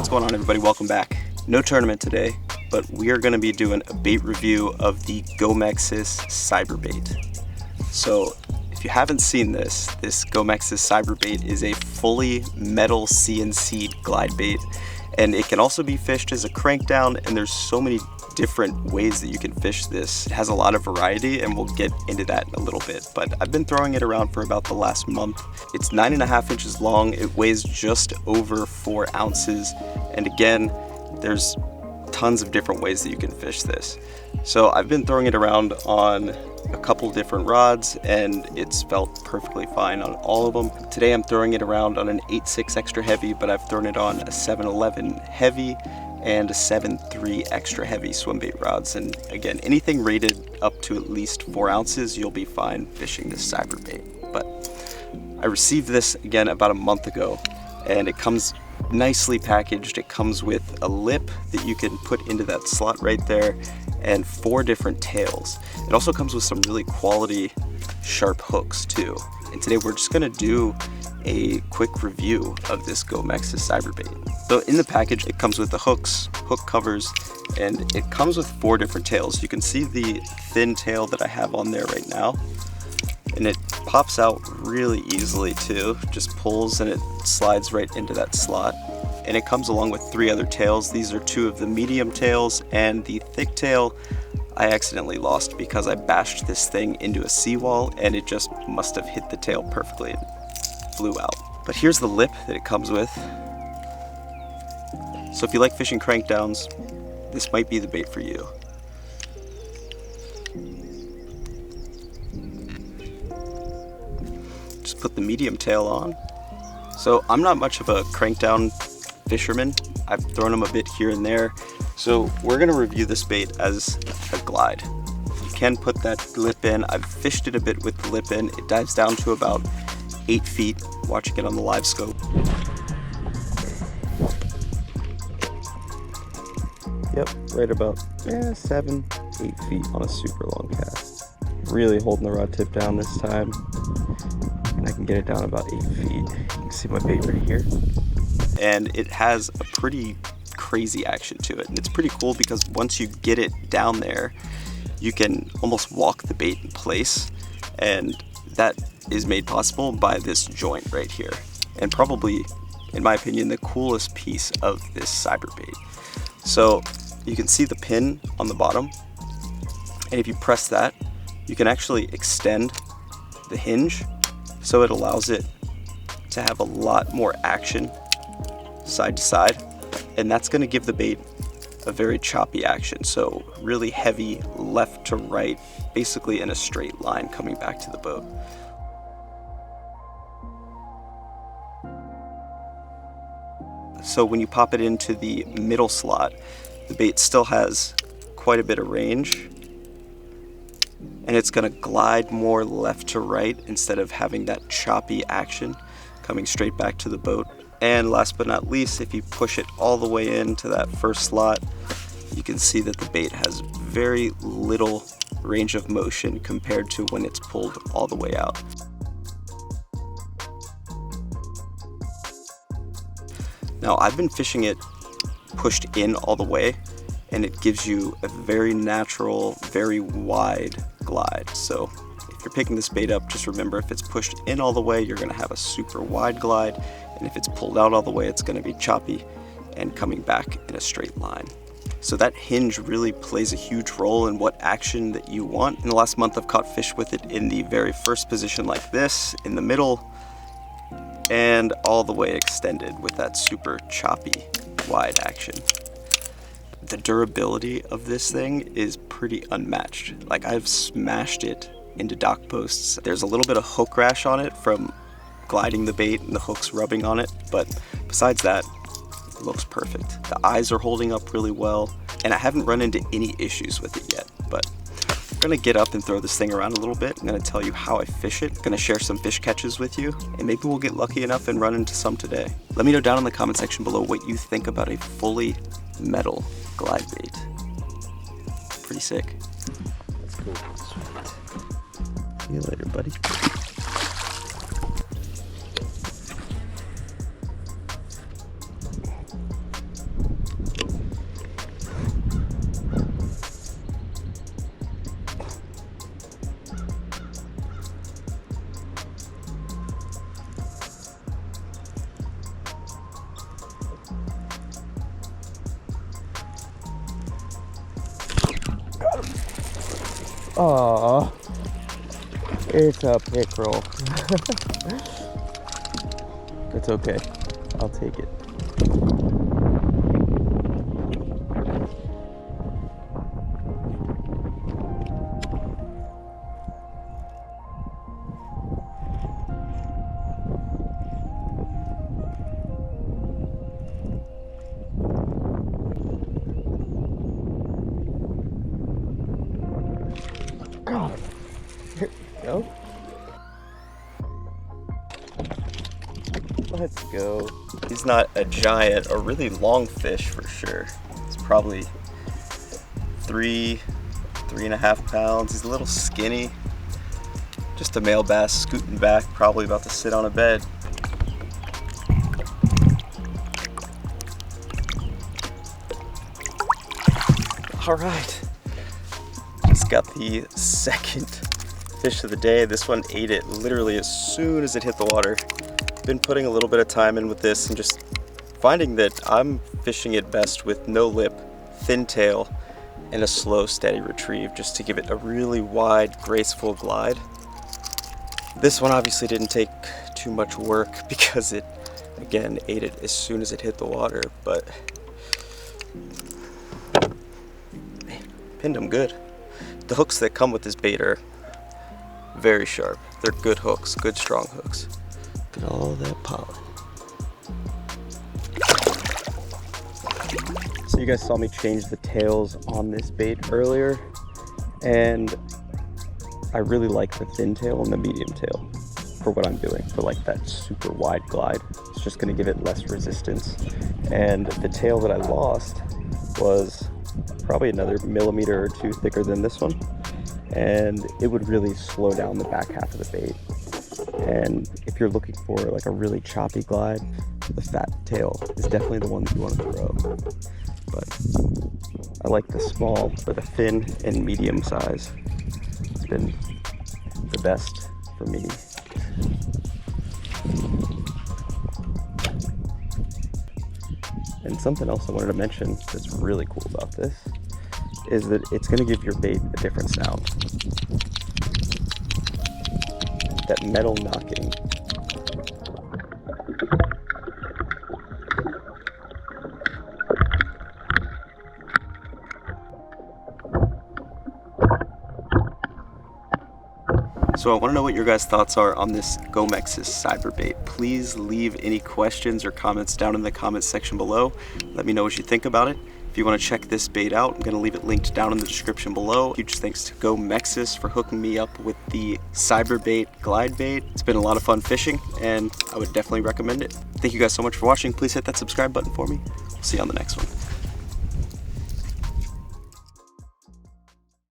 What's going on, everybody? Welcome back. No tournament today, but we are going to be doing a bait review of the Gomexus Cyberbait. So if you haven't seen this Gomexus Cyberbait is a fully metal CNC glide bait, and it can also be fished as a crankdown, and there's so many different ways that you can fish this. It has a lot of variety, and we'll get into that in a little bit, but I've been throwing it around for about the last month. It's 9.5 inches long, it weighs just over 4 ounces, and again, there's tons of different ways that you can fish this. So I've been throwing it around on a couple different rods, and it's felt perfectly fine on all of them. Today I'm throwing it around on an 8.6 extra heavy, but I've thrown it on a 7.11 heavy and a 7.3 extra heavy swim bait rods. And again, anything rated up to at least 4 ounces, you'll be fine fishing this cyberbait. But I received this again about a month ago, and it comes nicely packaged. It comes with a lip that you can put into that slot right there and 4 different tails. It also comes with some really quality sharp hooks too. And today we're just gonna do a quick review of this Gomexus Cyberbait. So in the package, it comes with the hooks, hook covers, and it comes with 4 different tails. You can see the thin tail that I have on there right now, and it pops out really easily too. Just pulls and it slides right into that slot. And it comes along with 3 other tails. These are 2 of the medium tails, and the thick tail I accidentally lost because I bashed this thing into a seawall, and it just must have hit the tail perfectly and flew out. But here's the lip that it comes with. So if you like fishing crankdowns, this might be the bait for you. Just put the medium tail on. So I'm not much of a crankdown fisherman. I've thrown them a bit here and there. So we're gonna review this bait as a glide. You can put that lip in. I've fished it a bit with the lip in. It dives down to about 8 feet, watching it on the live scope. Yep, right about 7, 8 feet on a super long cast. Really holding the rod tip down this time, and I can get it down about 8 feet. You can see my bait right here. And it has a pretty crazy action to it, and it's pretty cool because once you get it down there, you can almost walk the bait in place, and that is made possible by this joint right here. And probably, in my opinion, the coolest piece of this cyberbait. So you can see the pin on the bottom, and if you press that, you can actually extend the hinge, so it allows it to have a lot more action side to side, and that's going to give the bait a very choppy action, so really heavy left to right, basically in a straight line coming back to the boat. So when you pop it into the middle slot, the bait still has quite a bit of range, and it's going to glide more left to right instead of having that choppy action coming straight back to the boat. And last but not least, if you push it all the way into that first slot, you can see that the bait has very little range of motion compared to when it's pulled all the way out. Now, I've been fishing it pushed in all the way, and it gives you a very natural, very wide glide. So if you're picking this bait up, just remember, if it's pushed in all the way, you're gonna have a super wide glide, and if it's pulled out all the way, it's gonna be choppy and coming back in a straight line. So that hinge really plays a huge role in what action that you want. In the last month, I've caught fish with it in the very first position like this, in the middle, and all the way extended with that super choppy wide action. The durability of this thing is pretty unmatched. Like, I've smashed it into dock posts. There's a little bit of hook rash on it from gliding the bait and the hooks rubbing on it, but besides that, it looks perfect. The eyes are holding up really well, and I haven't run into any issues with it yet, but I'm gonna get up and throw this thing around a little bit. I'm gonna tell you how I fish it, I'm gonna share some fish catches with you, and maybe we'll get lucky enough and run into some today. Let me know down in the comment section below what you think about a fully metal glide bait. Pretty sick. Cool. See you later, buddy. Aww, it's a pickerel. It's okay, I'll take it. God, here we go. Let's go. He's not a giant or really long fish for sure. He's probably 3.5 pounds. He's a little skinny. Just a male bass scooting back, probably about to sit on a bed. All right, just got the second fish of the day. This one ate it literally as soon as it hit the water. Been putting a little bit of time in with this and just finding that I'm fishing it best with no lip, thin tail, and a slow, steady retrieve just to give it a really wide, graceful glide. This one obviously didn't take too much work because it, again, ate it as soon as it hit the water, but man, pinned him good. The hooks that come with this bait are very sharp. They're good hooks, good strong hooks. Look at all that pollen. So you guys saw me change the tails on this bait earlier, and I really like the thin tail and the medium tail for what I'm doing, for like that super wide glide. It's just gonna give it less resistance. And the tail that I lost was probably another millimeter or two thicker than this one, and it would really slow down the back half of the bait. And if you're looking for like a really choppy glide, the fat tail is definitely the one that you want to throw. But I like the small, or the thin and medium size. It's been the best for me. And something else I wanted to mention that's really cool about this is that it's going to give your bait a different sound. That metal knocking. So I want to know what your guys' thoughts are on this Gomexus Cyberbait. Please leave any questions or comments down in the comments section below. Let me know what you think about it. If you want to check this bait out, I'm going to leave it linked down in the description below. Huge thanks to Gomexus for hooking me up with the Cyberbait glide bait. It's been a lot of fun fishing, and I would definitely recommend it. Thank you guys so much for watching. Please hit that subscribe button for me. I'll see you on the next one.